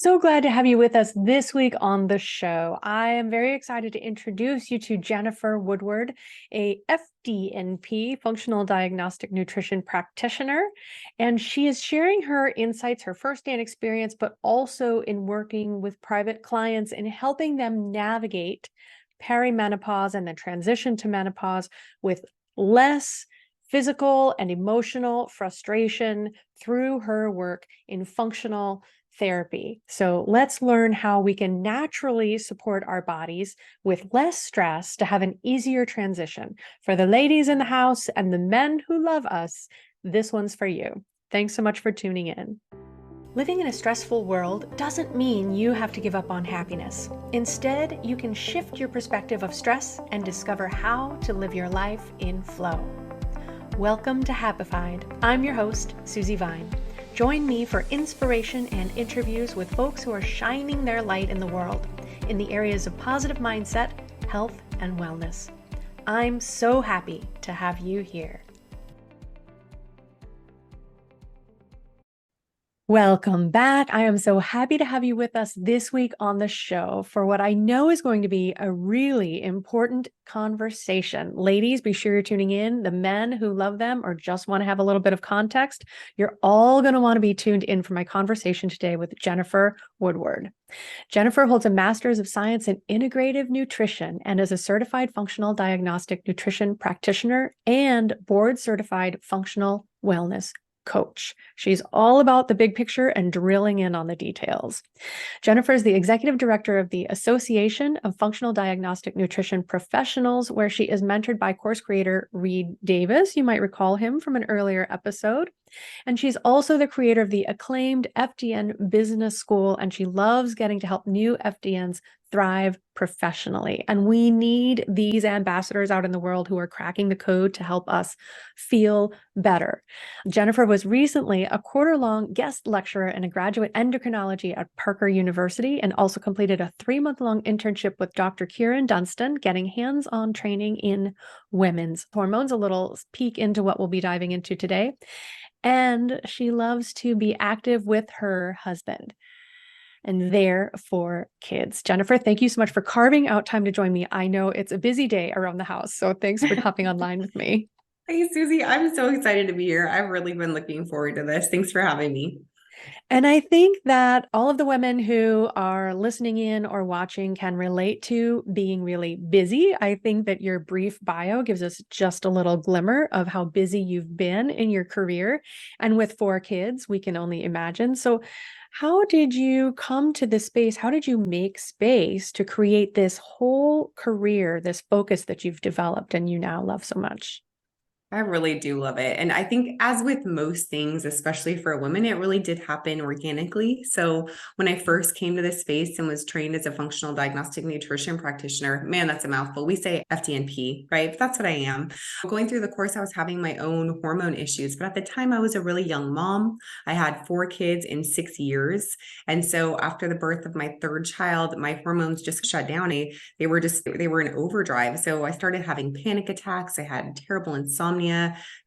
So glad to have you with us this week on the show. I am very excited to introduce you to Jennifer Woodward, a FDNP, Functional Diagnostic Nutrition Practitioner. And she is sharing her insights, her firsthand experience, but also in working with private clients and helping them navigate perimenopause and the transition to menopause with less physical and emotional frustration through her work in functional therapy. So let's learn how we can naturally support our bodies with less stress to have an easier transition. For the ladies in the house and the men who love us, this one's for you. Thanks so much for tuning in. Living in a stressful world doesn't mean you have to give up on happiness. Instead, you can shift your perspective of stress and discover how to live your life in flow. Welcome to Happified. I'm your host, Susie Vine. Join me for inspiration and interviews with folks who are shining their light in the world in the areas of positive mindset, health, and wellness. I'm so happy to have you here. Welcome back. I am so happy to have you with us this week on the show for what I know is going to be a really important conversation. Ladies, be sure you're tuning in. The men who love them or just want to have a little bit of context, you're all going to want to be tuned in for my conversation today with Jennifer Woodward. Jennifer holds a Master's of Science in Integrative Nutrition and is a certified functional diagnostic nutrition practitioner and board-certified functional wellness coach. She's all about the big picture and drilling in on the details. Jennifer is the executive director of the Association of Functional Diagnostic Nutrition Professionals, where she is mentored by course creator Reed Davis. You might recall him from an earlier episode. And she's also the creator of the acclaimed FDN Business School, and she loves getting to help new FDNs thrive professionally. And we need these ambassadors out in the world who are cracking the code to help us feel better. Jennifer was recently a quarter-long guest lecturer and a graduate endocrinology at Parker University, and also completed a 3-month-long internship with Dr. Kieran Dunstan, getting hands-on training in women's hormones, a little peek into what we'll be diving into today. And she loves to be active with her husband and there for kids. Jennifer, thank you so much for carving out time to join me. I know it's a busy day around the house, so thanks for hopping online with me. Hey, Susie, I'm so excited to be here. I've really been looking forward to this. Thanks for having me. And I think that all of the women who are listening in or watching can relate to being really busy. I think that your brief bio gives us just a little glimmer of how busy you've been in your career. And with 4 kids, we can only imagine. So how did you come to this space? How did you make space to create this whole career, this focus that you've developed and you now love so much? I really do love it. And I think, as with most things, especially for women, it really did happen organically. So when I first came to this space and was trained as a functional diagnostic nutrition practitioner, man, that's a mouthful. We say FDNP, right? But that's what I am. Going through the course, I was having my own hormone issues. But at the time, I was a really young mom. I had 4 kids in 6 years. And so after the birth of my 3rd child, my hormones just shut down. They were in overdrive. So I started having panic attacks. I had terrible insomnia.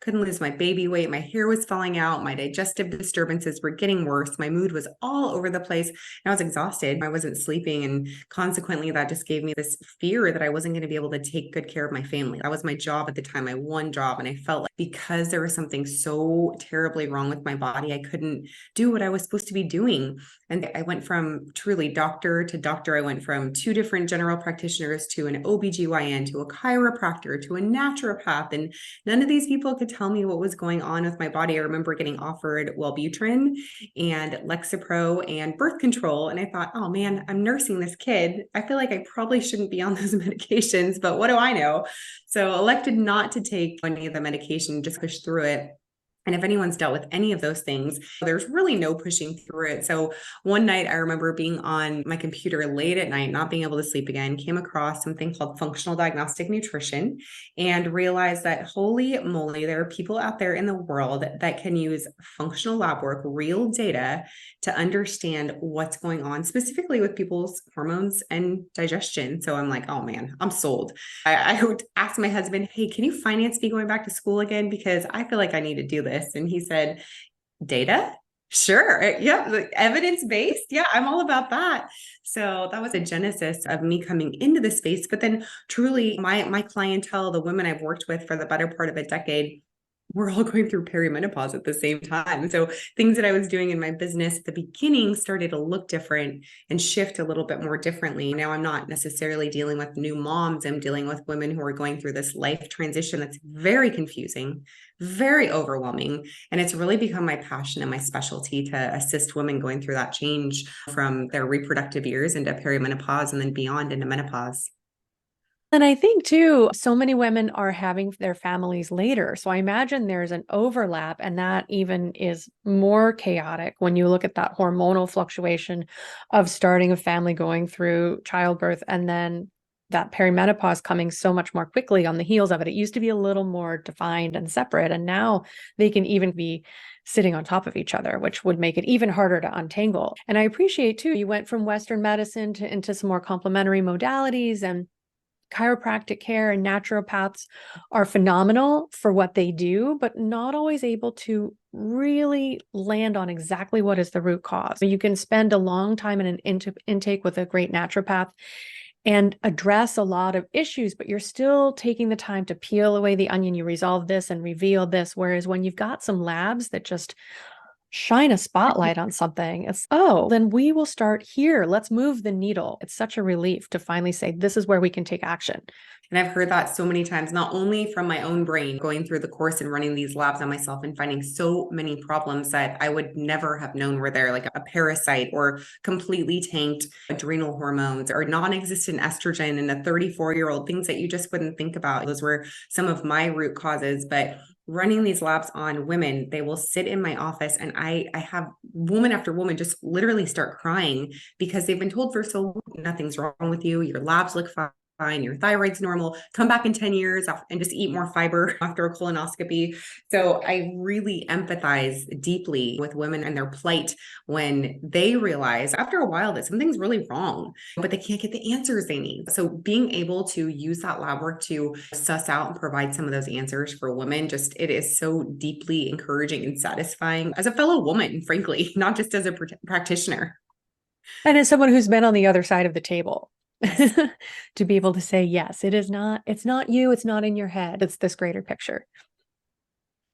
Couldn't lose my baby weight. My hair was falling out. My digestive disturbances were getting worse. My mood was all over the place. And I was exhausted. I wasn't sleeping. And consequently, that just gave me this fear that I wasn't going to be able to take good care of my family. That was my job at the time, my one job. And I felt like because there was something so terribly wrong with my body, I couldn't do what I was supposed to be doing. And I went from truly doctor to doctor. I went from 2 different general practitioners to an OBGYN, to a chiropractor, to a naturopath. And none of these people could tell me what was going on with my body. I remember getting offered Wellbutrin and Lexapro and birth control. And I thought, oh man, I'm nursing this kid. I feel like I probably shouldn't be on those medications, but what do I know? So elected not to take any of the medication, just push through it. And if anyone's dealt with any of those things, there's really no pushing through it. So one night I remember being on my computer late at night, not being able to sleep again, came across something called functional diagnostic nutrition and realized that holy moly, there are people out there in the world that can use functional lab work, real data to understand what's going on specifically with people's hormones and digestion. So I'm like, oh man, I'm sold. I would ask my husband, hey, can you finance me going back to school again? Because I feel like I need to do this. And he said, data? Sure. Yeah. Evidence-based. Yeah. I'm all about that. So that was a genesis of me coming into the space. But then truly my clientele, the women I've worked with for the better part of a decade, we're all going through perimenopause at the same time. So things that I was doing in my business at the beginning started to look different and shift a little bit more differently. Now I'm not necessarily dealing with new moms. I'm dealing with women who are going through this life transition that's very confusing, very overwhelming. And it's really become my passion and my specialty to assist women going through that change from their reproductive years into perimenopause and then beyond into menopause. And I think too, so many women are having their families later. So I imagine there's an overlap, and that even is more chaotic when you look at that hormonal fluctuation of starting a family, going through childbirth, and then that perimenopause coming so much more quickly on the heels of it. It used to be a little more defined and separate, and now they can even be sitting on top of each other, which would make it even harder to untangle. And I appreciate too, you went from Western medicine to into some more complementary modalities, and chiropractic care and naturopaths are phenomenal for what they do, but not always able to really land on exactly what is the root cause. You can spend a long time in an intake with a great naturopath and address a lot of issues, but you're still taking the time to peel away the onion. You resolve this and reveal this. Whereas when you've got some labs that just shine a spotlight on something, it's, oh, then we will start here. Let's move the needle. It's such a relief to finally say, this is where we can take action. And I've heard that so many times, not only from my own brain, going through the course and running these labs on myself and finding so many problems that I would never have known were there, like a parasite or completely tanked adrenal hormones or non-existent estrogen in a 34-year-old, things that you just wouldn't think about. Those were some of my root causes. But running these labs on women, they will sit in my office and I have woman after woman just literally start crying because they've been told for so long, nothing's wrong with you. Your labs look fine, your thyroid's normal, come back in 10 years and just eat more fiber after a colonoscopy. So I really empathize deeply with women and their plight when they realize after a while that something's really wrong, but they can't get the answers they need. So being able to use that lab work to suss out and provide some of those answers for women, just it is so deeply encouraging and satisfying as a fellow woman, frankly, not just as a practitioner. And as someone who's been on the other side of the table, Yes. to be able to say, yes, it's not you, it's not in your head, it's this greater picture.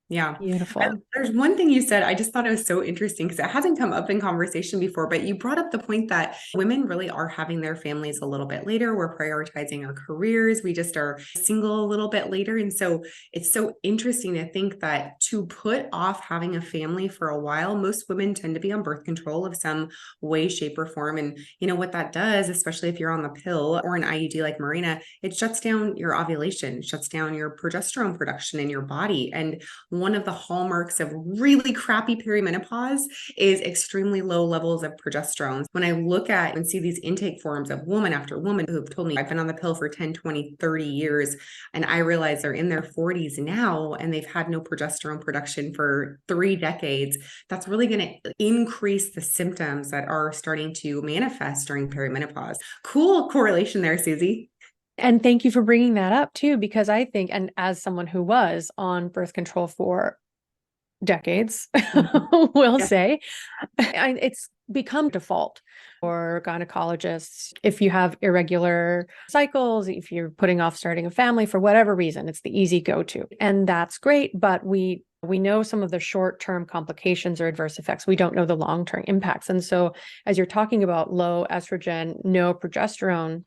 Yeah. Beautiful. There's one thing you said, I just thought it was so interesting because it hasn't come up in conversation before, but you brought up the point that women really are having their families a little bit later. We're prioritizing our careers. We just are single a little bit later. And so it's so interesting to think that to put off having a family for a while, most women tend to be on birth control of some way, shape, or form. And you know what that does, especially if you're on the pill or an IUD like Marina, it shuts down your ovulation, shuts down your progesterone production in your body. And one of the hallmarks of really crappy perimenopause is extremely low levels of progesterone. When I look at and see these intake forms of woman after woman who have told me I've been on the pill for 10, 20, 30 years, and I realize they're in their 40s now and they've had no progesterone production for 3 decades, that's really going to increase the symptoms that are starting to manifest during perimenopause. Cool correlation there, Susie. And thank you for bringing that up too, because I think, and as someone who was on birth control for decades, will Yeah. say, it's become default for gynecologists. If you have irregular cycles, if you're putting off starting a family for whatever reason, it's the easy go-to. And that's great, but we know some of the short-term complications or adverse effects. We don't know the long-term impacts. And so as you're talking about low estrogen, no progesterone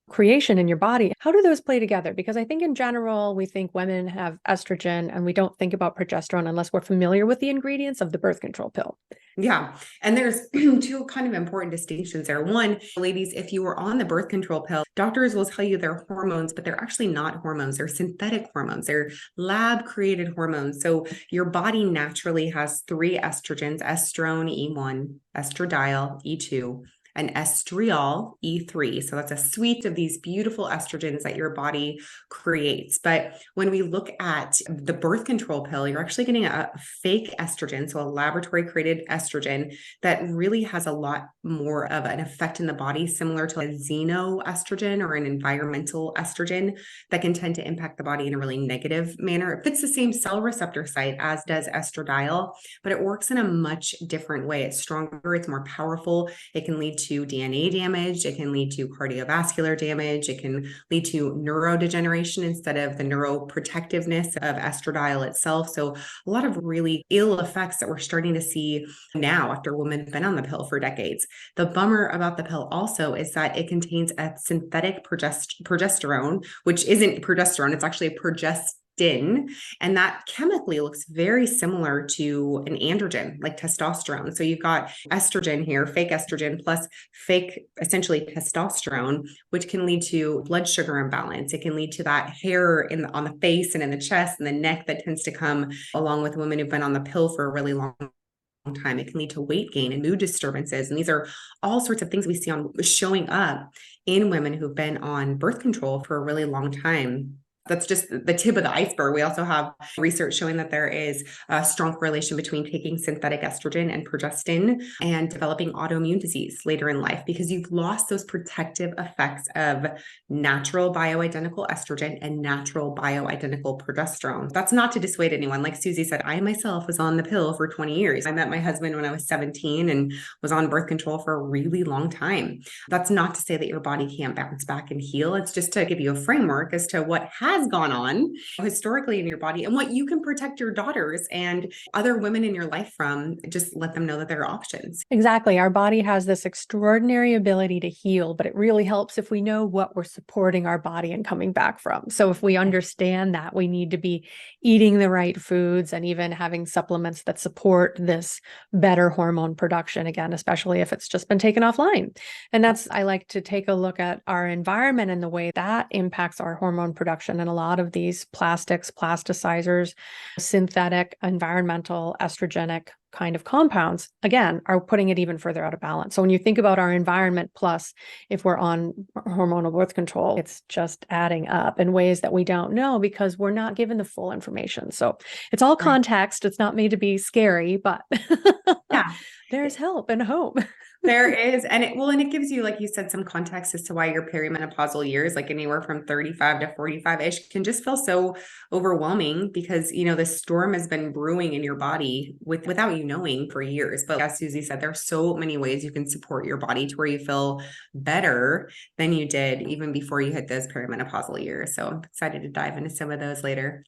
creation in your body, how do those play together? Because I think in general, we think women have estrogen and we don't think about progesterone unless we're familiar with the ingredients of the birth control pill. Yeah. And there's two kind of important distinctions there. One, ladies, if you were on the birth control pill, doctors will tell you they're hormones, but they're actually not hormones. They're synthetic hormones. They're lab created hormones. So your body naturally has three estrogens, estrone, E1, estradiol, E2. an estriol, E3. So that's a suite of these beautiful estrogens that your body creates. But when we look at the birth control pill, you're actually getting a fake estrogen, so a laboratory created estrogen that really has a lot more of an effect in the body, similar to a xenoestrogen or an environmental estrogen that can tend to impact the body in a really negative manner. It fits the same cell receptor site as does estradiol, but it works in a much different way. It's stronger, it's more powerful. It can lead to DNA damage. It can lead to cardiovascular damage. It can lead to neurodegeneration instead of the neuroprotectiveness of estradiol itself. So a lot of really ill effects that we're starting to see now after women have been on the pill for decades. The bummer about the pill also is that it contains a synthetic progesterone, which isn't progesterone, it's actually a progestin, and that chemically looks very similar to an androgen, like testosterone. So you've got estrogen here, fake estrogen plus fake, essentially testosterone, which can lead to blood sugar imbalance. It can lead to that hair on the face and in the chest and the neck that tends to come along with women who've been on the pill for a really long time. It can lead to weight gain and mood disturbances. And these are all sorts of things we see showing up in women who've been on birth control for a really long time. That's just the tip of the iceberg. We also have research showing that there is a strong correlation between taking synthetic estrogen and progestin and developing autoimmune disease later in life, because you've lost those protective effects of natural bioidentical estrogen and natural bioidentical progesterone. That's not to dissuade anyone. Like Susie said, I myself was on the pill for 20 years. I met my husband when I was 17 and was on birth control for a really long time. That's not to say that your body can't bounce back and heal. It's just to give you a framework as to what has gone on historically in your body and what you can protect your daughters and other women in your life from. Just let them know that there are options. Exactly. Our body has this extraordinary ability to heal, but it really helps if we know what we're supporting our body and coming back from. So if we understand that, we need to be eating the right foods and even having supplements that support this better hormone production, again, especially if it's just been taken offline. And I like to take a look at our environment and the way that impacts our hormone production. And a lot of these plastics, plasticizers, synthetic, environmental, estrogenic kind of compounds, again, are putting it even further out of balance. So when you think about our environment, plus if we're on hormonal birth control, it's just adding up in ways that we don't know because we're not given the full information. So it's all context. It's not made to be scary, but yeah, there's help and hope. There is. And it gives you, like you said, some context as to why your perimenopausal years, like anywhere from 35 to 45-ish, can just feel so overwhelming because, this storm has been brewing in your body without you knowing for years. But as Susie said, there's so many ways you can support your body to where you feel better than you did even before you hit those perimenopausal years. So I'm excited to dive into some of those later.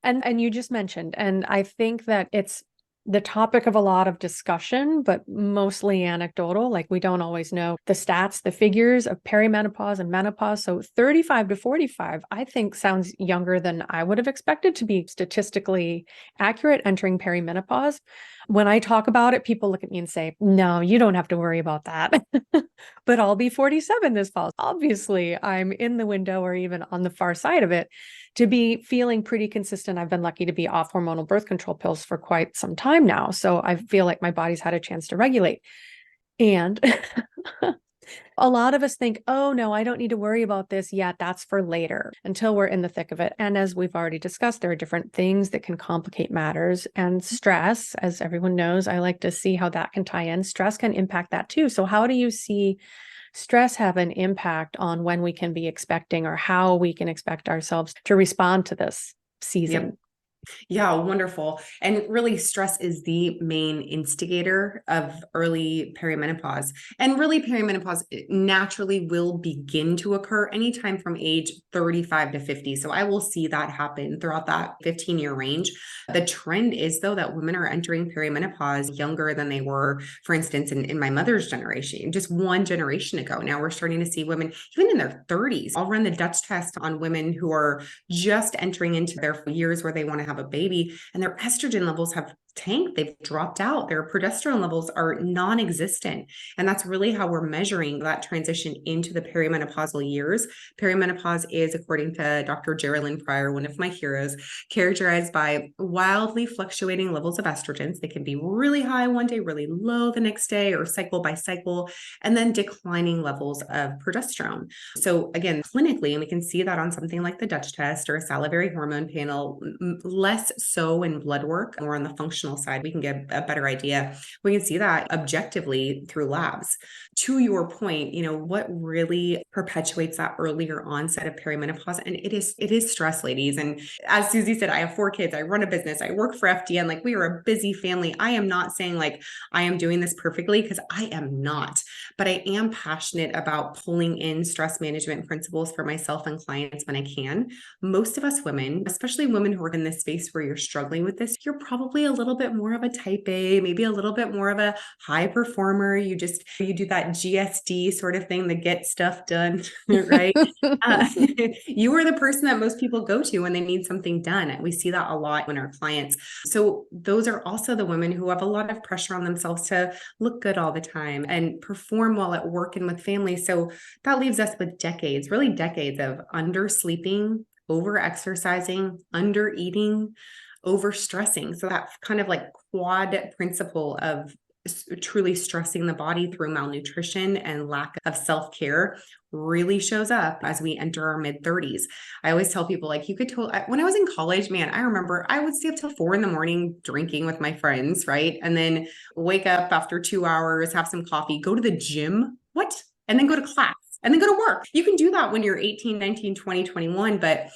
And you just mentioned, and I think that it's the topic of a lot of discussion, but mostly anecdotal. Like we don't always know the stats, the figures of perimenopause and menopause. So 35 to 45, I think sounds younger than I would have expected to be statistically accurate entering perimenopause. When I talk about it, people look at me and say, no, you don't have to worry about that. But I'll be 47 this fall. Obviously, I'm in the window or even on the far side of it to be feeling pretty consistent. I've been lucky to be off hormonal birth control pills for quite some time now. So I feel like my body's had a chance to regulate. And a lot of us think, oh, no, I don't need to worry about this yet. That's for later until we're in the thick of it. And as we've already discussed, there are different things that can complicate matters. And stress, as everyone knows, I like to see how that can tie in. Stress can impact that too. So how do you see stress have an impact on when we can be expecting or how we can expect ourselves to respond to this season? Yep. Yeah, wonderful. And really, stress is the main instigator of early perimenopause. And really, perimenopause naturally will begin to occur anytime from age 35 to 50. So I will see that happen throughout that 15-year range. The trend is, though, that women are entering perimenopause younger than they were, for instance, in my mother's generation, just one generation ago. Now we're starting to see women, even in their 30s. I'll run the Dutch test on women who are just entering into their years where they want to have a baby, and their estrogen levels have tanked, they've dropped out, their progesterone levels are non-existent. And that's really how we're measuring that transition into the perimenopausal years. Perimenopause is, according to Dr. Geraldine Pryor, one of my heroes, characterized by wildly fluctuating levels of estrogens. They can be really high one day, really low the next day, or cycle by cycle, and then declining levels of progesterone. So again, clinically, and we can see that on something like the Dutch test or a salivary hormone panel, less so in blood work, more on the functional side, we can get a better idea. We can see that objectively through labs. To your point, what really perpetuates that earlier onset of perimenopause, and it is stress, ladies. And as Susie said, I have 4 kids, I run a business, I work for FDN, like we are a busy family. I am not saying like I am doing this perfectly, because I am not, but I am passionate about pulling in stress management principles for myself and clients when I can. Most of us women, especially women who are in this space where you're struggling with this, you're probably a little bit more of a type A, maybe a little bit more of a high performer. You do that GSD sort of thing, the get stuff done, right? You are the person that most people go to when they need something done. We see that a lot in our clients. So those are also the women who have a lot of pressure on themselves to look good all the time and perform well at work and with family. So that leaves us with really decades of undersleeping, over exercising, under eating, over stressing. So that kind of like quad principle of truly stressing the body through malnutrition and lack of self-care really shows up as we enter our mid-30s. I always tell people, like, when I was in college, man, I remember I would stay up till 4 a.m. drinking with my friends, right? And then wake up after 2 hours, have some coffee, go to the gym. What? And then go to class and then go to work. You can do that when you're 18, 19, 20, 21, but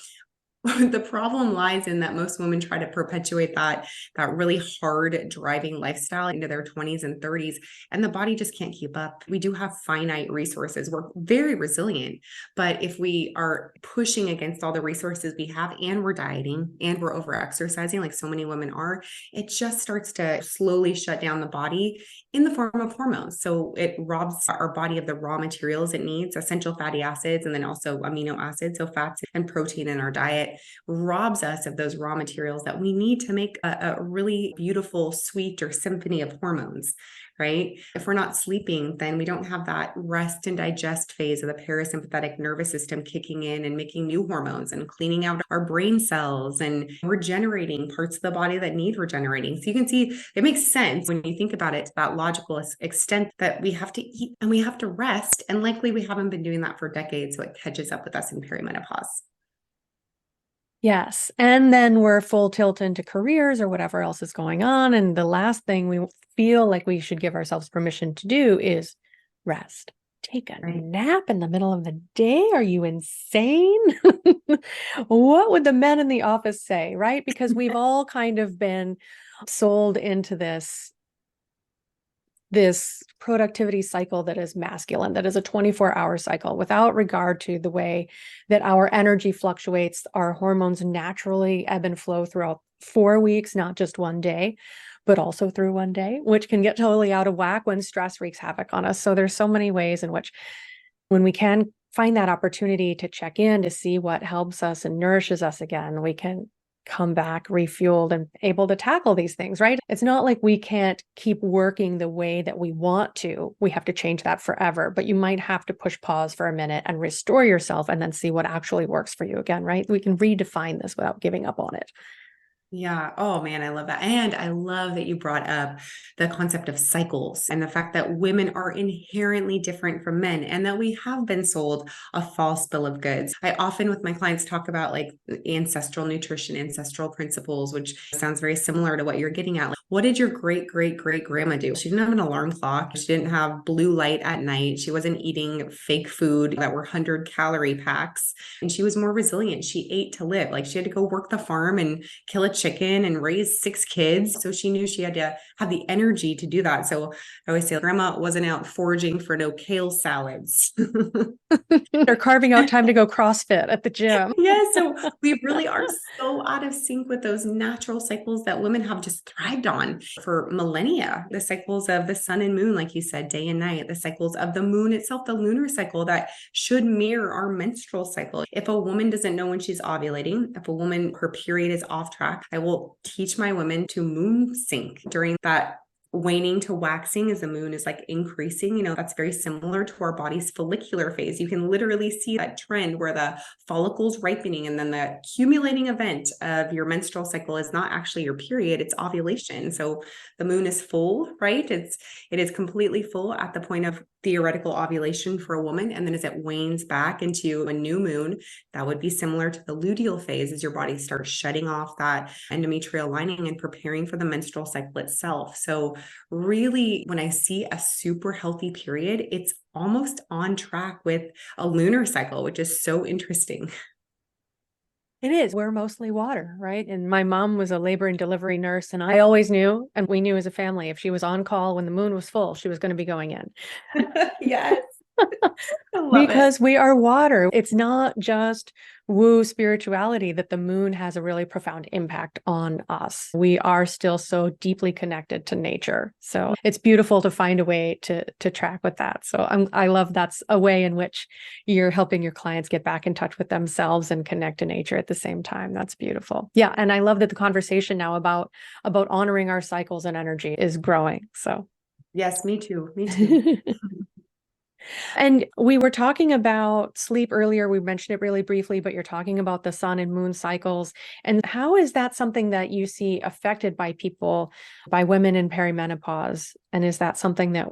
the problem lies in that most women try to perpetuate that really hard driving lifestyle into their 20s and 30s, and the body just can't keep up. We do have finite resources. We're very resilient, but if we are pushing against all the resources we have, and we're dieting and we're over exercising like so many women are, it just starts to slowly shut down the body in the form of hormones. So it robs our body of the raw materials it needs, essential fatty acids, and then also amino acids, so fats and protein in our diet, robs us of those raw materials that we need to make a really beautiful suite or symphony of hormones, right? If we're not sleeping, then we don't have that rest and digest phase of the parasympathetic nervous system kicking in and making new hormones and cleaning out our brain cells and regenerating parts of the body that need regenerating. So you can see it makes sense when you think about it to that logical extent that we have to eat and we have to rest. And likely we haven't been doing that for decades. So it catches up with us in perimenopause. Yes. And then we're full tilt into careers or whatever else is going on. And the last thing we feel like we should give ourselves permission to do is rest. Take a nap in the middle of the day. Are you insane? What would the men in the office say, right? Because we've all kind of been sold into this productivity cycle that is masculine, that is a 24-hour cycle, without regard to the way that our energy fluctuates. Our hormones naturally ebb and flow throughout 4 weeks, not just one day, but also through one day, which can get totally out of whack when stress wreaks havoc on us. So there's so many ways in which, when we can find that opportunity to check in to see what helps us and nourishes us again, we can come back refueled and able to tackle these things, right? It's not like we can't keep working the way that we want to. We have to change that forever, but you might have to push pause for a minute and restore yourself and then see what actually works for you again, right? We can redefine this without giving up on it. Yeah. Oh man, I love that. And I love that you brought up the concept of cycles and the fact that women are inherently different from men and that we have been sold a false bill of goods. I often with my clients talk about like ancestral nutrition, ancestral principles, which sounds very similar to what you're getting at. Like, what did your great grandma do? She didn't have an alarm clock. She didn't have blue light at night. She wasn't eating fake food that were 100-calorie packs. And she was more resilient. She ate to live. Like she had to go work the farm and kill a chicken and raise 6 kids. So she knew she had to have the energy to do that. So I always say grandma wasn't out foraging for no kale salads. They're carving out time to go CrossFit at the gym. Yeah. So we really are so out of sync with those natural cycles that women have just thrived on for millennia. The cycles of the sun and moon, like you said, day and night, the cycles of the moon itself, the lunar cycle that should mirror our menstrual cycle. If a woman doesn't know when she's ovulating, if a woman, her period is off track, I will teach my women to moon sync during that waning to waxing as the moon is like increasing. That's very similar to our body's follicular phase. You can literally see that trend where the follicle's ripening, and then the accumulating event of your menstrual cycle is not actually your period, it's ovulation. So the moon is full, right? It is completely full at the point of theoretical ovulation for a woman. And then as it wanes back into a new moon, that would be similar to the luteal phase as your body starts shutting off that endometrial lining and preparing for the menstrual cycle itself. So really, when I see a super healthy period, it's almost on track with a lunar cycle, which is so interesting. It is. We're mostly water, right? And my mom was a labor and delivery nurse, and I always knew, and we knew as a family, if she was on call when the moon was full, she was going to be going in. Yes. I love Because we are water. It's not just woo spirituality that the moon has a really profound impact on us. We are still so deeply connected to nature. So it's beautiful to find a way to track with that. So I love that's a way in which you're helping your clients get back in touch with themselves and connect to nature at the same time. That's beautiful. Yeah. And I love that the conversation now about honoring our cycles and energy is growing. So Yes, me too. Me too. And we were talking about sleep earlier. We mentioned it really briefly, but you're talking about the sun and moon cycles. And how is that something that you see affected by people, by women in perimenopause? And is that something that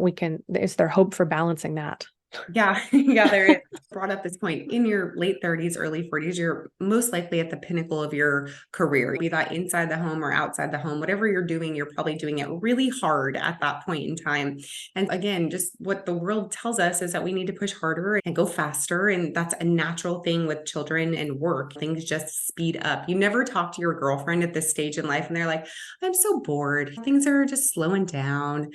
is there hope for balancing that? Yeah, yeah, there is. Brought up this point in your late 30s, early 40s, you're most likely at the pinnacle of your career, be that inside the home or outside the home, whatever you're doing, you're probably doing it really hard at that point in time. And again, just what the world tells us is that we need to push harder and go faster. And that's a natural thing with children and work. Things just speed up. You never talk to your girlfriend at this stage in life and they're like, I'm so bored. Things are just slowing down.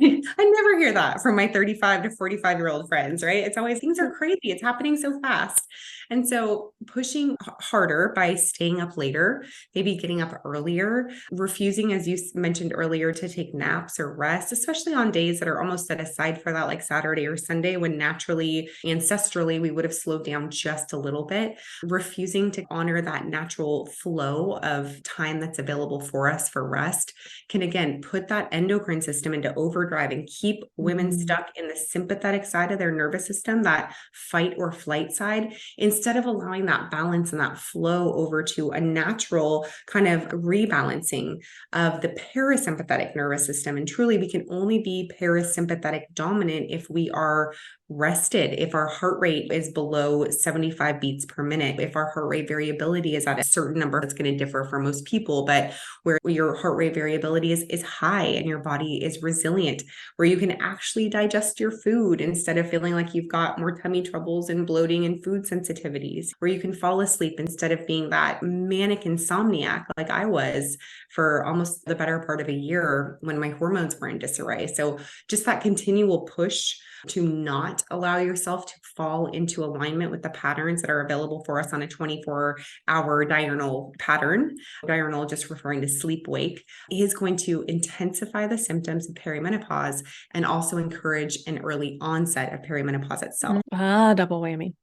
I never hear that from my 35 to 45-year-old friends, right? It's always things are crazy. It's happening so fast. And so pushing harder by staying up later, maybe getting up earlier, refusing, as you mentioned earlier, to take naps or rest, especially on days that are almost set aside for that, like Saturday or Sunday, when naturally, ancestrally, we would have slowed down just a little bit. Refusing to honor that natural flow of time that's available for us for rest can, again, put that endocrine system into overdrive and keep women stuck in the sympathetic side of their nervous system, that fight or flight side, instead of allowing that balance and that flow over to a natural kind of rebalancing of the parasympathetic nervous system. And truly, we can only be parasympathetic dominant if we are rested, if our heart rate is below 75 beats per minute, if our heart rate variability is at a certain number. That's going to differ for most people, but where your heart rate variability is high and your body is resilient, where you can actually digest your food instead of feeling like you've got more tummy troubles and bloating and food sensitivities, where you can fall asleep instead of being that manic insomniac like I was for almost the better part of a year when my hormones were in disarray. So just that continual push to not allow yourself to fall into alignment with the patterns that are available for us on a 24-hour diurnal pattern. Diurnal just referring to sleep wake, is going to intensify the symptoms of perimenopause and also encourage an early onset of perimenopause itself. Double whammy.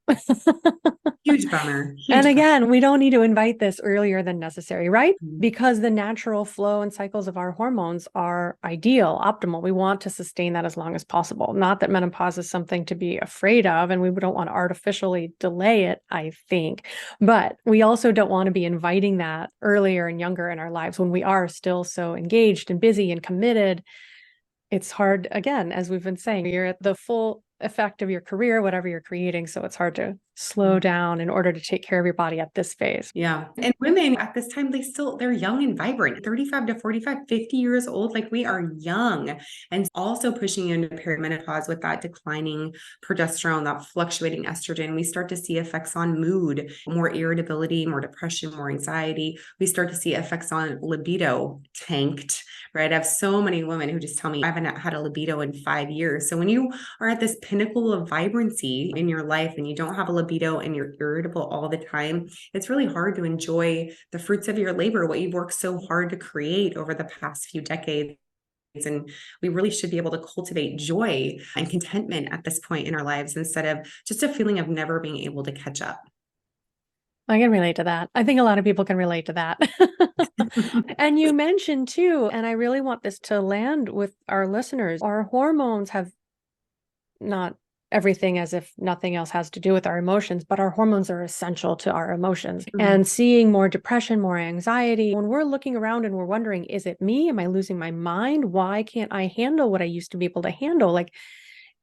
Huge bummer. And again, we don't need to invite this earlier than necessary, right? Mm-hmm. Because the natural flow and cycles of our hormones are ideal, optimal. We want to sustain that as long as possible. Not that menopause is something to be afraid of, and we don't want to artificially delay it, I think. But we also don't want to be inviting that earlier and younger in our lives when we are still so engaged and busy and committed. It's hard, again, as we've been saying, you're at the full effect of your career, whatever you're creating. So it's hard to slow down in order to take care of your body at this phase. Yeah. And women at this time, they're young and vibrant, 35 to 45, 50 years old. Like, we are young, and also pushing into perimenopause with that declining progesterone, that fluctuating estrogen. We start to see effects on mood, more irritability, more depression, more anxiety. We start to see effects on libido tanked, right? I have so many women who just tell me I haven't had a libido in 5 years. So when you are at this pinnacle of vibrancy in your life and you don't have a libido and you're irritable all the time, it's really hard to enjoy the fruits of your labor, what you've worked so hard to create over the past few decades. And we really should be able to cultivate joy and contentment at this point in our lives instead of just a feeling of never being able to catch up. I can relate to that. I think a lot of people can relate to that. And you mentioned too, and I really want this to land with our listeners, our hormones have not everything as if nothing else has to do with our emotions, but our hormones are essential to our emotions. Mhm. And seeing more depression, more anxiety, when we're looking around and we're wondering, is it me? Am I losing my mind? Why can't I handle what I used to be able to handle? Like,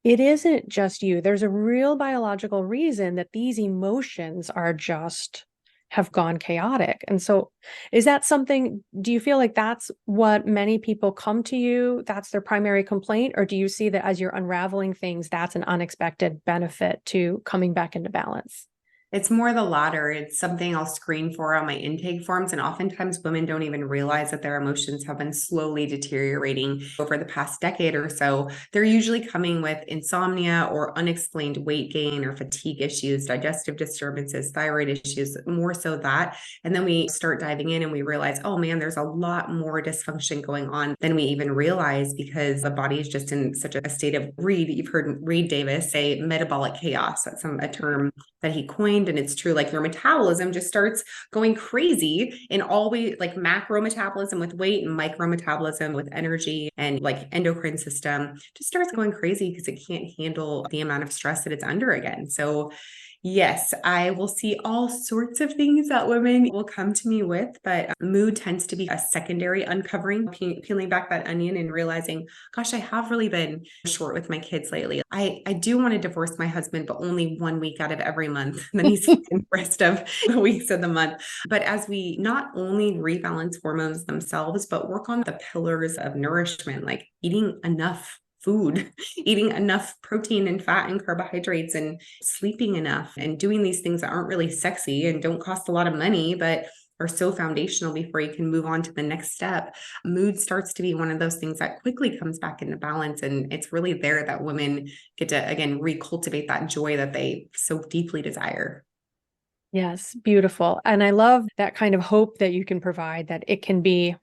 it isn't just you. There's a real biological reason that these emotions are just have gone chaotic. And so is that something, do you feel like that's what many people come to you? That's their primary complaint? Or do you see that as you're unraveling things, that's an unexpected benefit to coming back into balance? It's more the latter. It's something I'll screen for on my intake forms. And oftentimes women don't even realize that their emotions have been slowly deteriorating over the past decade or so. They're usually coming with insomnia or unexplained weight gain or fatigue issues, digestive disturbances, thyroid issues, more so that. And then we start diving in and we realize, oh man, there's a lot more dysfunction going on than we even realize because the body is just in such a state of you've heard Reed Davis say metabolic chaos. That's a term that he coined. And it's true, like your metabolism just starts going crazy in all ways, like macro metabolism with weight and micro metabolism with energy, and like endocrine system just starts going crazy because it can't handle the amount of stress that it's under again. So yes, I will see all sorts of things that women will come to me with, but mood tends to be a secondary uncovering, peeling back that onion and realizing, gosh, I have really been short with my kids lately. I do want to divorce my husband, but only 1 week out of every month. Then he's the rest of the weeks of the month. But as we not only rebalance hormones themselves, but work on the pillars of nourishment, like eating enough food, eating enough protein and fat and carbohydrates, and sleeping enough, and doing these things that aren't really sexy and don't cost a lot of money, but are so foundational before you can move on to the next step. Mood starts to be one of those things that quickly comes back into balance. And it's really there that women get to, again, recultivate that joy that they so deeply desire. Yes, beautiful. And I love that kind of hope that you can provide, that it can be,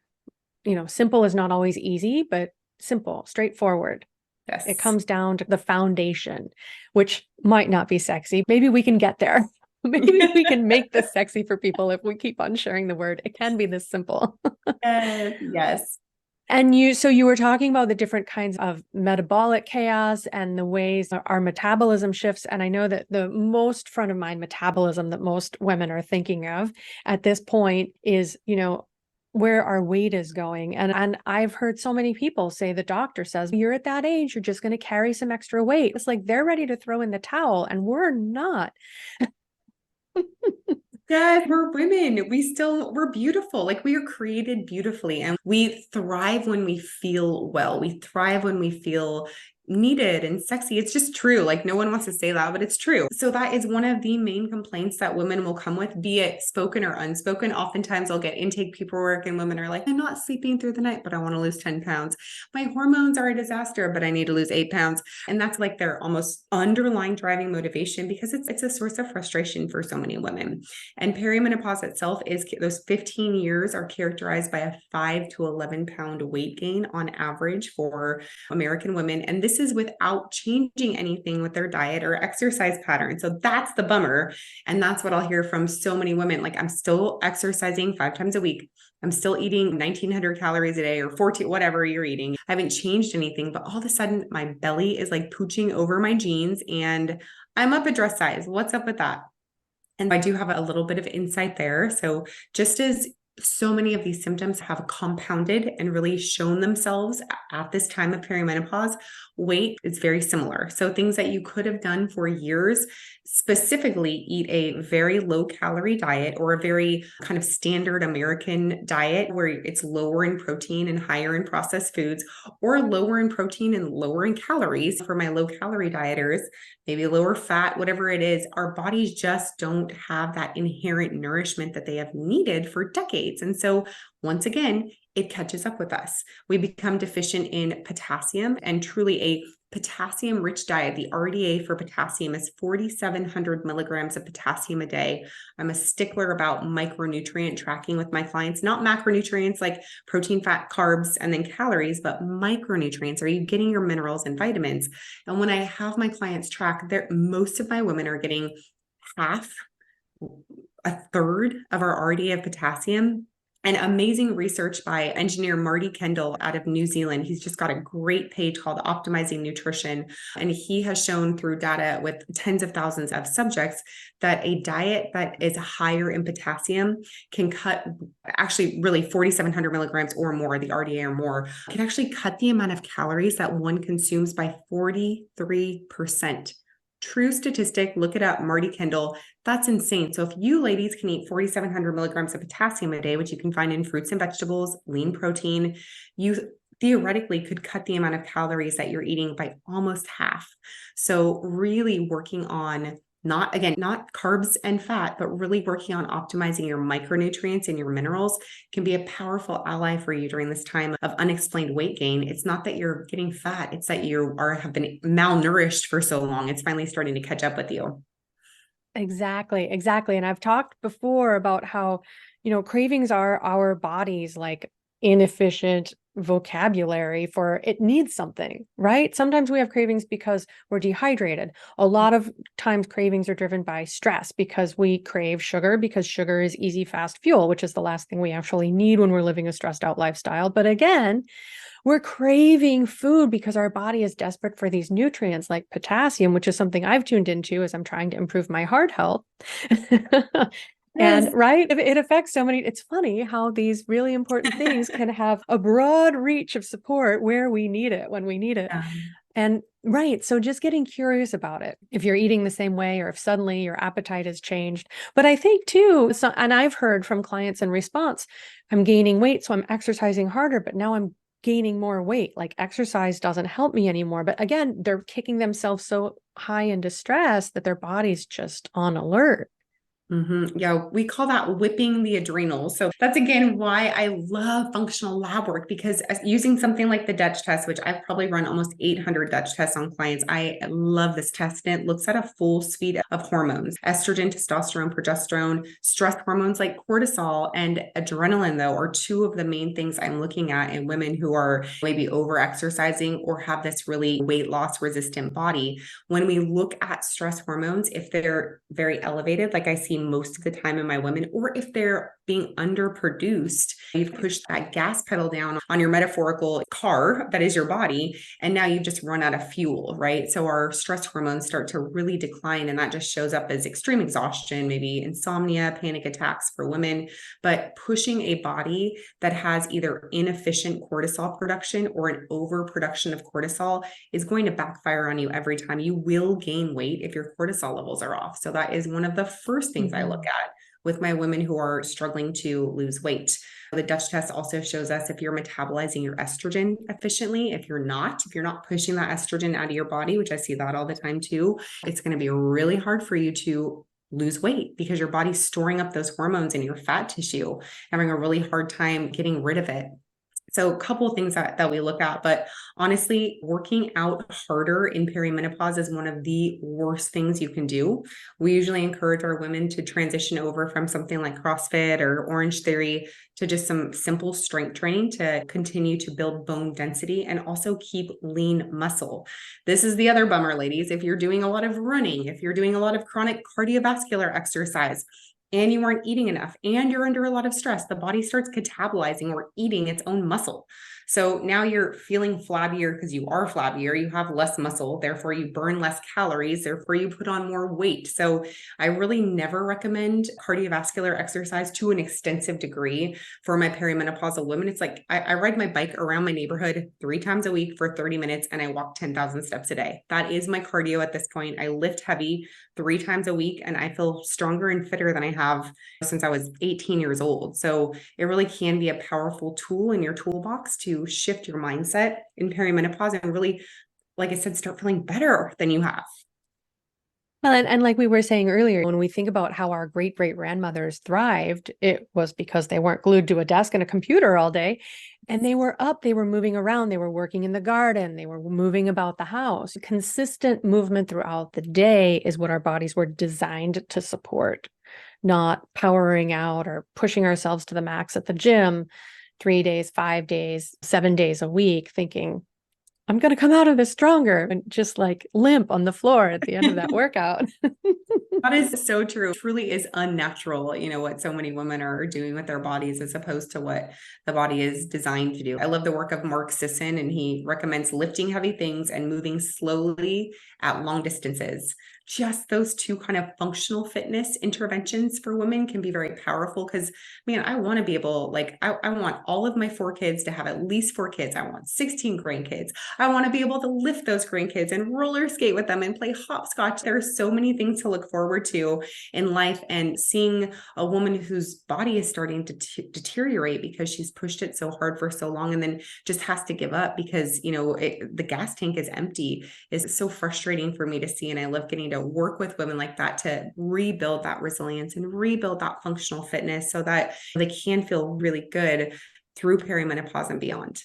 simple is not always easy, but simple, straightforward. Yes. It comes down to the foundation, which might not be sexy. Maybe we can get there. Maybe we can make this sexy for people if we keep on sharing the word. It can be this simple. Yes. And so you were talking about the different kinds of metabolic chaos and the ways our metabolism shifts. And I know that the most front of mind metabolism that most women are thinking of at this point is, where our weight is going. And I've heard so many people say, the doctor says, you're at that age, you're just going to carry some extra weight. It's like they're ready to throw in the towel and we're not. Yes, we're women. We're beautiful. Like we are created beautifully, and we thrive when we feel well. We thrive when we feel needed and sexy. It's just true. Like no one wants to say that, but it's true. So that is one of the main complaints that women will come with, be it spoken or unspoken. Oftentimes I'll get intake paperwork and women are like, I'm not sleeping through the night, but I want to lose 10 pounds. My hormones are a disaster, but I need to lose 8 pounds. And that's like their almost underlying driving motivation, because it's a source of frustration for so many women. And perimenopause itself is, those 15 years are characterized by a 5 to 11 pound weight gain on average for American women. And this is without changing anything with their diet or exercise pattern. So that's the bummer. And that's what I'll hear from so many women. Like, I'm still exercising 5 times a week. I'm still eating 1900 calories a day or 14, whatever you're eating. I haven't changed anything, but all of a sudden my belly is like pooching over my jeans and I'm up a dress size. What's up with that? And I do have a little bit of insight there. So just as so many of these symptoms have compounded and really shown themselves at this time of perimenopause, weight is very similar. So things that you could have done for years, specifically eat a very low calorie diet or a very kind of standard American diet where it's lower in protein and higher in processed foods, or lower in protein and lower in calories for my low calorie dieters, maybe lower fat, whatever it is. Our bodies just don't have that inherent nourishment that they have needed for decades. And so once again, it catches up with us. We become deficient in potassium, and truly a potassium rich diet. The RDA for potassium is 4,700 milligrams of potassium a day. I'm a stickler about micronutrient tracking with my clients, not macronutrients like protein, fat, carbs, and then calories, but micronutrients. Are you getting your minerals and vitamins? And when I have my clients track, most of my women are getting half, a third of our RDA of potassium. And amazing research by engineer Marty Kendall out of New Zealand. He's just got a great page called Optimizing Nutrition. And he has shown through data with tens of thousands of subjects that a diet that is higher in potassium can cut, actually really 4,700 milligrams or more, the RDA or more, can actually cut the amount of calories that one consumes by 43%. True statistic, look it up, Marty Kendall. That's insane. So if you ladies can eat 4,700 milligrams of potassium a day, which you can find in fruits and vegetables, lean protein, you theoretically could cut the amount of calories that you're eating by almost half. So really working on not carbs and fat, but really working on optimizing your micronutrients and your minerals can be a powerful ally for you during this time of unexplained weight gain. It's not that you're getting fat, it's that have been malnourished for so long. It's finally starting to catch up with you. Exactly. And I've talked before about how, cravings are our body's like inefficient vocabulary for it needs something, right? Sometimes we have cravings because we're dehydrated. A lot of times cravings are driven by stress because we crave sugar because sugar is easy, fast fuel, which is the last thing we actually need when we're living a stressed out lifestyle. But again, we're craving food because our body is desperate for these nutrients like potassium, which is something I've tuned into as I'm trying to improve my heart health. And right, it affects so many. It's funny how these really important things can have a broad reach of support where we need it, when we need it. And right, so just getting curious about it, if you're eating the same way or if suddenly your appetite has changed. But I think too, and I've heard from clients in response, I'm gaining weight, so I'm exercising harder, but now I'm gaining more weight. Like exercise doesn't help me anymore. But again, they're kicking themselves so high into stress that their body's just on alert. Mm-hmm. Yeah, we call that whipping the adrenals. So that's again why I love functional lab work, because using something like the Dutch test, which I've probably run almost 800 Dutch tests on clients, I love this test. And it looks at a full suite of hormones: estrogen, testosterone, progesterone, stress hormones like cortisol and adrenaline, though, are two of the main things I'm looking at in women who are maybe over exercising or have this really weight loss resistant body. When we look at stress hormones, if they're very elevated, like I see most of the time in my women, or if they're being underproduced, you've pushed that gas pedal down on your metaphorical car that is your body, and now you've just run out of fuel, right? So our stress hormones start to really decline, and that just shows up as extreme exhaustion, maybe insomnia, panic attacks for women. But pushing a body that has either inefficient cortisol production or an overproduction of cortisol is going to backfire on you every time. You will gain weight if your cortisol levels are off. So that is one of the first things I look at with my women who are struggling to lose weight. The Dutch test also shows us if you're metabolizing your estrogen efficiently. If you're not pushing that estrogen out of your body, which I see that all the time too, it's going to be really hard for you to lose weight because your body's storing up those hormones in your fat tissue, having a really hard time getting rid of it. So a couple of things that we look at, but honestly, working out harder in perimenopause is one of the worst things you can do. We usually encourage our women to transition over from something like CrossFit or Orange Theory to just some simple strength training to continue to build bone density and also keep lean muscle. This is the other bummer, ladies. If you're doing a lot of running, if you're doing a lot of chronic cardiovascular exercise, and you aren't eating enough and you're under a lot of stress, the body starts catabolizing or eating its own muscle. So now you're feeling flabbier because you are flabbier, you have less muscle, therefore you burn less calories, therefore you put on more weight. So I really never recommend cardiovascular exercise to an extensive degree for my perimenopausal women. It's like I ride my bike around my neighborhood 3 times a week for 30 minutes and I walk 10,000 steps a day. That is my cardio at this point. I lift heavy 3 times a week and I feel stronger and fitter than I have since I was 18 years old. So it really can be a powerful tool in your toolbox to shift your mindset in perimenopause and really, like I said, start feeling better than you have. Well, and like we were saying earlier, when we think about how our great-great-grandmothers thrived, it was because they weren't glued to a desk and a computer all day. And they were up, they were moving around, they were working in the garden, they were moving about the house. Consistent movement throughout the day is what our bodies were designed to support, not powering out or pushing ourselves to the max at the gym 3 days, 5 days, 7 days a week, thinking I'm going to come out of this stronger, and just like limp on the floor at the end of that workout. That is so true. It truly is unnatural, what so many women are doing with their bodies as opposed to what the body is designed to do. I love the work of Mark Sisson, and he recommends lifting heavy things and moving slowly at long distances. Just those two kind of functional fitness interventions for women can be very powerful because, man, I want to be able, I want all of my 4 kids to have at least 4 kids. I want 16 grandkids. I want to be able to lift those grandkids and roller skate with them and play hopscotch. There are so many things to look forward to in life, and seeing a woman whose body is starting to deteriorate because she's pushed it so hard for so long and then just has to give up because, the gas tank is empty is so frustrating for me to see. And I love getting to work with women like that to rebuild that resilience and rebuild that functional fitness so that they can feel really good through perimenopause and beyond.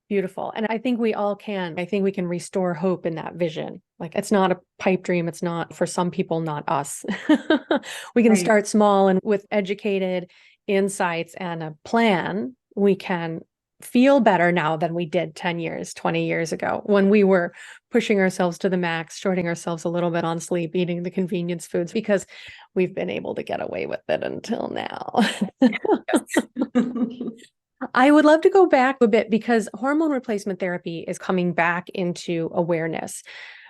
Beautiful. And I think we all can. I think we can restore hope in that vision. Like, it's not a pipe dream. It's not, for some people, not us. We can start small, and with educated insights and a plan, we can feel better now than we did 10 years, 20 years ago, when we were pushing ourselves to the max, shorting ourselves a little bit on sleep, eating the convenience foods, because we've been able to get away with it until now. I would love to go back a bit because hormone replacement therapy is coming back into awareness.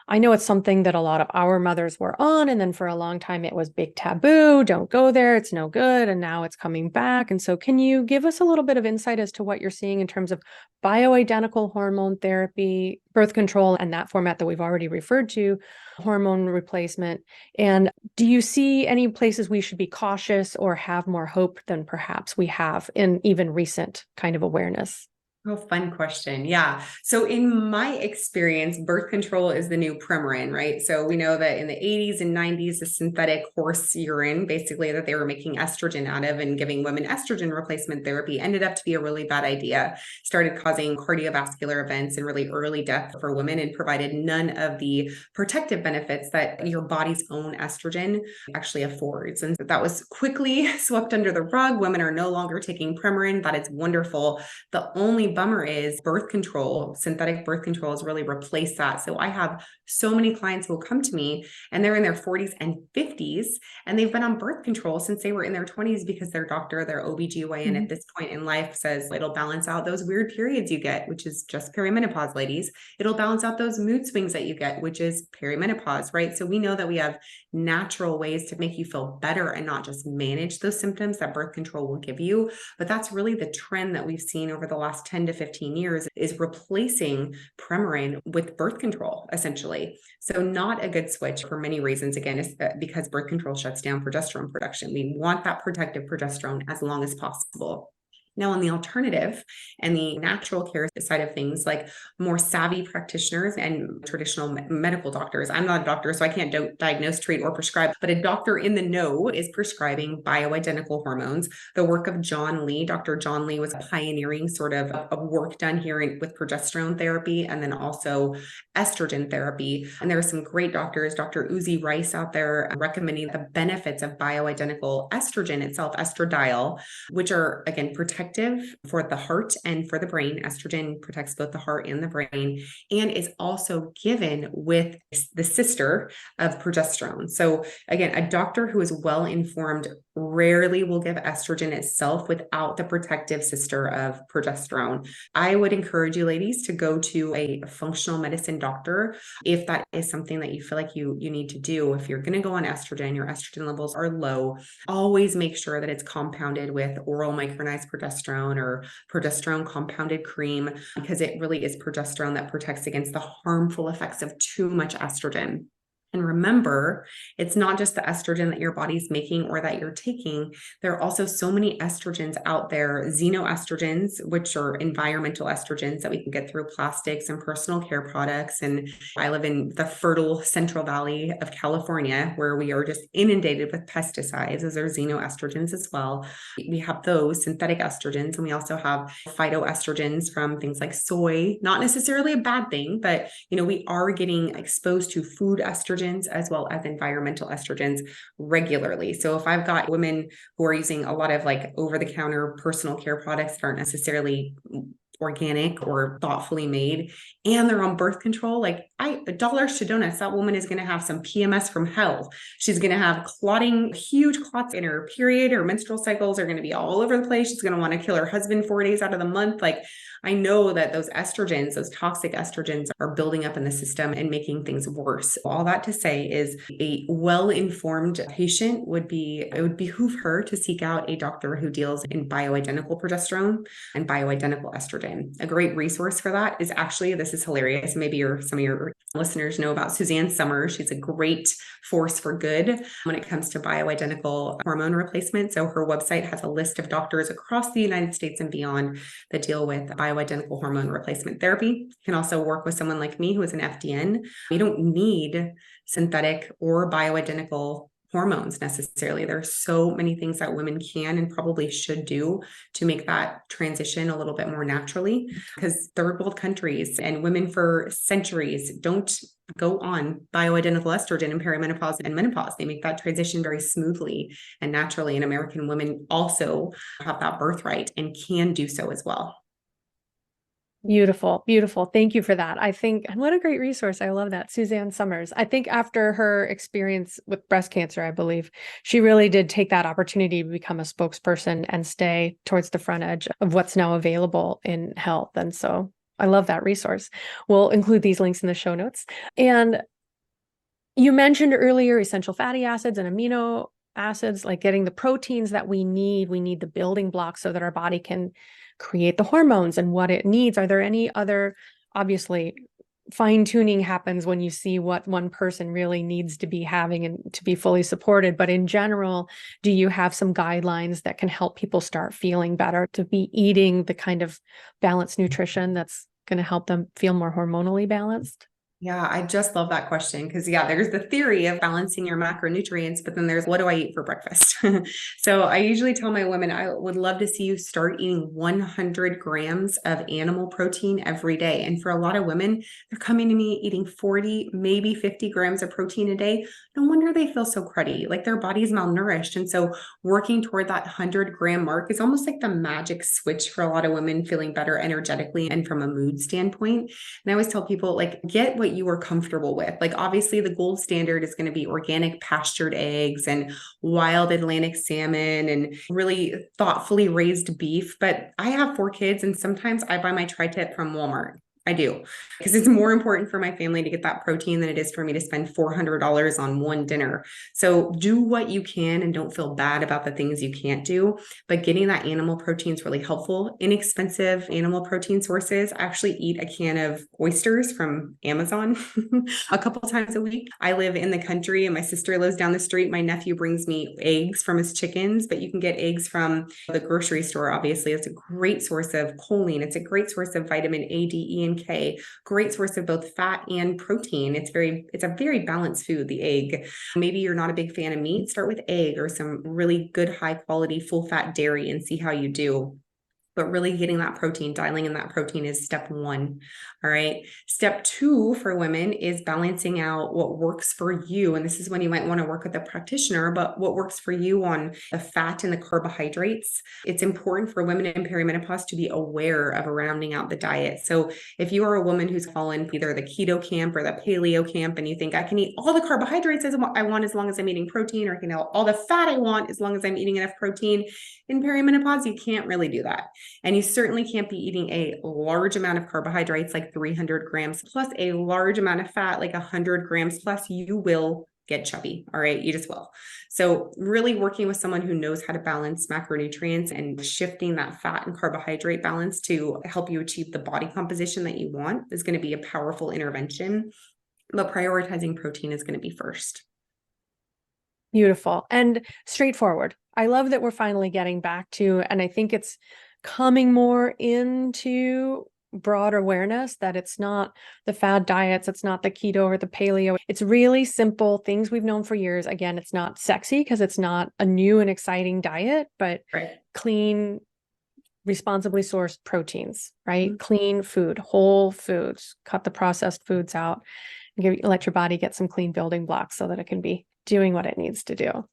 I know it's something that a lot of our mothers were on, and then for a long time it was big taboo. Don't go there. It's no good. And now it's coming back. And so can you give us a little bit of insight as to what you're seeing in terms of bioidentical hormone therapy, birth control, and that format that we've already referred to, hormone replacement? And do you see any places we should be cautious or have more hope than perhaps we have in even recent kind of awareness? Oh, fun question. Yeah. So in my experience, birth control is the new Premarin, right? So we know that in the 80s and 90s, the synthetic horse urine, basically that they were making estrogen out of and giving women estrogen replacement therapy, ended up to be a really bad idea. Started causing cardiovascular events and really early death for women, and provided none of the protective benefits that your body's own estrogen actually affords. And that was quickly swept under the rug. Women are no longer taking Premarin. That is wonderful. The only bummer is birth control, synthetic birth control has really replaced that. So I have so many clients who will come to me and they're in their 40s and 50s, and they've been on birth control since they were in their 20s because their doctor, their OBGYN at this point in life says it'll balance out those weird periods you get, which is just perimenopause, ladies. It'll balance out those mood swings that you get, which is perimenopause, right? So we know that we have natural ways to make you feel better and not just manage those symptoms that birth control will give you. But that's really the trend that we've seen over the last 10 to 15 years, is replacing Premarin with birth control, essentially. So not a good switch for many reasons. Again, is because birth control shuts down progesterone production. We want that protective progesterone as long as possible. Now, on the alternative and the natural care side of things, like more savvy practitioners and traditional medical doctors, I'm not a doctor, so I can't diagnose, treat, or prescribe, but a doctor in the know is prescribing bioidentical hormones. The work of John Lee, Dr. John Lee was pioneering sort of work done here with progesterone therapy and then also estrogen therapy. And there are some great doctors, Dr. Uzi Rice out there recommending the benefits of bioidentical estrogen itself, estradiol, which are, again, protective for the heart and for the brain. Estrogen protects both the heart and the brain, and is also given with the sister of progesterone. So again, a doctor who is well informed rarely will give estrogen itself without the protective sister of progesterone. I would encourage you, ladies, to go to a functional medicine doctor if that is something that you feel like you need to do. If you're going to go on estrogen, your estrogen levels are low, always make sure that it's compounded with oral micronized progesterone or progesterone compounded cream, because it really is progesterone that protects against the harmful effects of too much estrogen. And remember, it's not just the estrogen that your body's making or that you're taking. There are also so many estrogens out there, xenoestrogens, which are environmental estrogens that we can get through plastics and personal care products. And I live in the fertile Central Valley of California, where we are just inundated with pesticides. Those are xenoestrogens as well. We have those synthetic estrogens, and we also have phytoestrogens from things like soy. Not necessarily a bad thing, but we are getting exposed to food estrogens as well as environmental estrogens regularly. So if I've got women who are using a lot of like over-the-counter personal care products that aren't necessarily organic or thoughtfully made, and they're on birth control, like dollars to donuts, that woman is going to have some PMS from hell. She's going to have clotting, huge clots in her period. Her menstrual cycles are going to be all over the place. She's going to want to kill her husband 4 days out of the month. Like, I know that those estrogens, those toxic estrogens, are building up in the system and making things worse. All that to say is a well-informed patient it would behoove her to seek out a doctor who deals in bioidentical progesterone and bioidentical estrogen. A great resource for that is actually, this is hilarious, maybe some of your listeners know about Suzanne Summers. She's a great force for good when it comes to bioidentical hormone replacement. So her website has a list of doctors across the United States and beyond that deal with bioidentical hormone replacement therapy. You can also work with someone like me who is an FDN. You don't need synthetic or bioidentical hormones necessarily. There are so many things that women can and probably should do to make that transition a little bit more naturally, because third world countries and women for centuries don't go on bioidentical estrogen in perimenopause and menopause. They make that transition very smoothly and naturally. And American women also have that birthright and can do so as well. Beautiful, beautiful. Thank you for that. I think, and what a great resource. I love that. Suzanne Summers. I think after her experience with breast cancer, I believe she really did take that opportunity to become a spokesperson and stay towards the front edge of what's now available in health. And so I love that resource. We'll include these links in the show notes. And you mentioned earlier essential fatty acids and amino acids, like getting the proteins that we need. We need the building blocks so that our body can create the hormones and what it needs. Are there any other, obviously, fine tuning happens when you see what one person really needs to be having and to be fully supported. But in general, do you have some guidelines that can help people start feeling better, to be eating the kind of balanced nutrition that's going to help them feel more hormonally balanced? Yeah, I just love that question because, there's the theory of balancing your macronutrients, but then there's what do I eat for breakfast? So I usually tell my women, I would love to see you start eating 100 grams of animal protein every day. And for a lot of women, they're coming to me eating 40, maybe 50 grams of protein a day. No wonder they feel so cruddy, like their body's malnourished. And so working toward that 100-gram mark is almost like the magic switch for a lot of women feeling better energetically and from a mood standpoint. And I always tell people, like, get what you are comfortable with. Like, obviously the gold standard is going to be organic pastured eggs and wild Atlantic salmon and really thoughtfully raised beef. But I have 4 kids and sometimes I buy my tri-tip from Walmart. I do, because it's more important for my family to get that protein than it is for me to spend $400 on one dinner. So do what you can and don't feel bad about the things you can't do. But getting that animal protein is really helpful. Inexpensive animal protein sources. I actually eat a can of oysters from Amazon a couple times a week. I live in the country and my sister lives down the street. My nephew brings me eggs from his chickens, but you can get eggs from the grocery store. Obviously, it's a great source of choline. It's a great source of vitamin A, D, E, and K, great source of both fat and protein. It's a very balanced food, the egg. Maybe you're not a big fan of meat, start with egg or some really good high quality full fat dairy and see how you do. But really getting that protein, dialing in that protein is step 1. All right. Step 2 for women is balancing out what works for you. And this is when you might want to work with a practitioner, but what works for you on the fat and the carbohydrates. It's important for women in perimenopause to be aware of rounding out the diet. So if you are a woman who's fallen either the keto camp or the paleo camp, and you think I can eat all the carbohydrates as I want as long as I'm eating protein, or I can eat all the fat I want as long as I'm eating enough protein, in perimenopause, you can't really do that. And you certainly can't be eating a large amount of carbohydrates, like 300 grams, plus a large amount of fat, like 100 grams plus. You will get chubby. All right. You just will. So really working with someone who knows how to balance macronutrients and shifting that fat and carbohydrate balance to help you achieve the body composition that you want is going to be a powerful intervention. But prioritizing protein is going to be first. Beautiful and straightforward. I love that we're finally getting back to, and I think it's coming more into broad awareness that it's not the fad diets, it's not the keto or the paleo. It's really simple things we've known for years. Again, it's not sexy because it's not a new and exciting diet, but clean, responsibly sourced proteins, right? Mm-hmm. Clean food, whole foods, cut the processed foods out, and let your body get some clean building blocks so that it can be doing what it needs to do.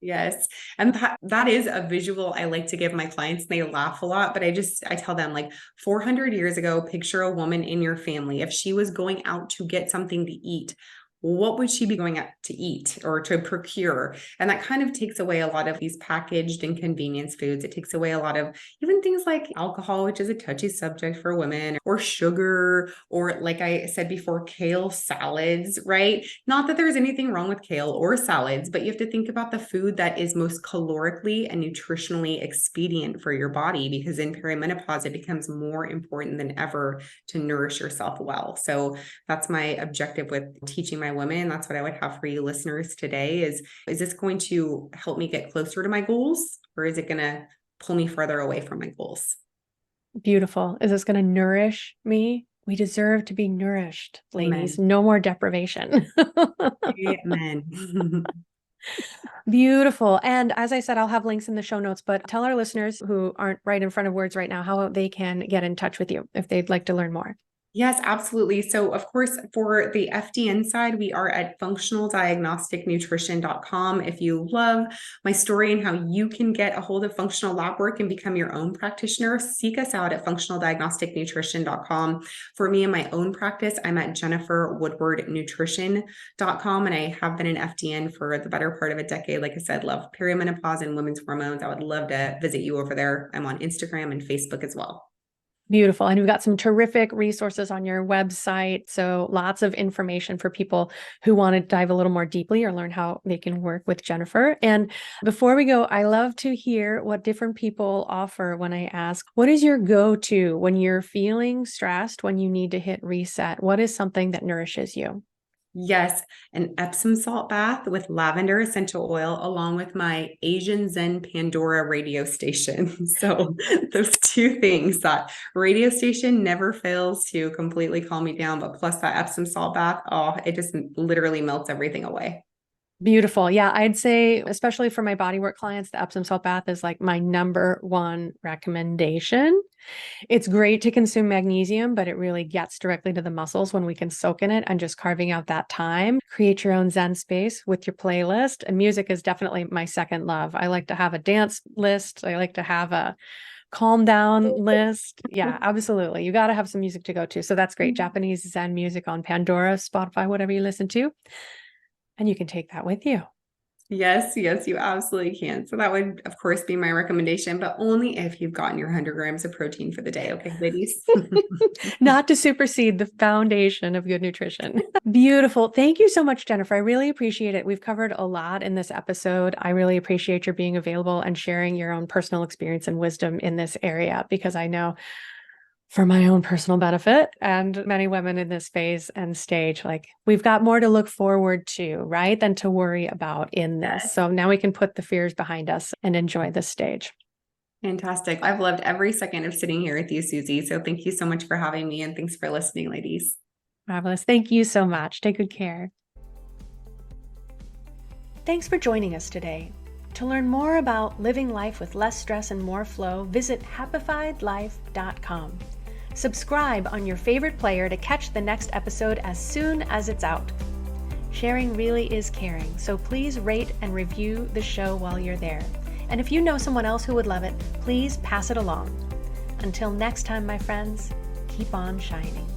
Yes. And that is a visual I like to give my clients. They laugh a lot, but I tell them like 400 years ago, picture a woman in your family. If she was going out to get something to eat, what would she be going out to eat or to procure? And that kind of takes away a lot of these packaged and convenience foods. It takes away a lot of even things like alcohol, which is a touchy subject for women, or sugar, or like I said before, kale salads, right? Not that there's anything wrong with kale or salads, but you have to think about the food that is most calorically and nutritionally expedient for your body, because in perimenopause, it becomes more important than ever to nourish yourself well. So that's my objective with teaching my women. That's what I would have for you listeners today is this going to help me get closer to my goals, or is it going to pull me further away from my goals? Beautiful. Is this going to nourish me? We deserve to be nourished, ladies. Amen. No more deprivation. Amen. Beautiful. And as I said, I'll have links in the show notes, but tell our listeners who aren't right in front of words right now how they can get in touch with you if they'd like to learn more. Yes, absolutely. So of course, for the FDN side, we are at functionaldiagnosticnutrition.com. If you love my story and how you can get a hold of functional lab work and become your own practitioner, seek us out at functionaldiagnosticnutrition.com. For me and my own practice, I'm at jenniferwoodwardnutrition.com, and I have been an FDN for the better part of a decade. Like I said, love perimenopause and women's hormones. I would love to visit you over there. I'm on Instagram and Facebook as well. Beautiful. And we've got some terrific resources on your website. So lots of information for people who want to dive a little more deeply or learn how they can work with Jennifer. And before we go, I love to hear what different people offer when I ask, what is your go-to when you're feeling stressed, when you need to hit reset? What is something that nourishes you? Yes, an Epsom salt bath with lavender essential oil, along with my Asian Zen Pandora radio station. So those two things, that radio station never fails to completely calm me down, but plus that Epsom salt bath, oh, it just literally melts everything away. Beautiful. Yeah, I'd say, especially for my bodywork clients, the Epsom salt bath is like my number one recommendation. It's great to consume magnesium, but it really gets directly to the muscles when we can soak in it, and just carving out that time. Create your own Zen space with your playlist. And music is definitely my second love. I like to have a dance list. I like to have a calm down list. Yeah, absolutely. You got to have some music to go to. So that's great. Japanese Zen music on Pandora, Spotify, whatever you listen to. And you can take that with you. Yes, you absolutely can. So that would, of course, be my recommendation, but only if you've gotten your 100 grams of protein for the day. Okay, ladies? Not to supersede the foundation of good nutrition. Beautiful. Thank you so much, Jennifer. I really appreciate it. We've covered a lot in this episode. I really appreciate your being available and sharing your own personal experience and wisdom in this area, because I know for my own personal benefit and many women in this phase and stage, like we've got more to look forward to, right, than to worry about in this. So now we can put the fears behind us and enjoy this stage. Fantastic. I've loved every second of sitting here with you, Susie. So thank you so much for having me, and thanks for listening, ladies. Marvelous. Thank you so much. Take good care. Thanks for joining us today. To learn more about living life with less stress and more flow, visit happifiedlife.com. Subscribe on your favorite player to catch the next episode as soon as it's out. Sharing really is caring, so please rate and review the show while you're there. And if you know someone else who would love it, please pass it along. Until next time, my friends, keep on shining.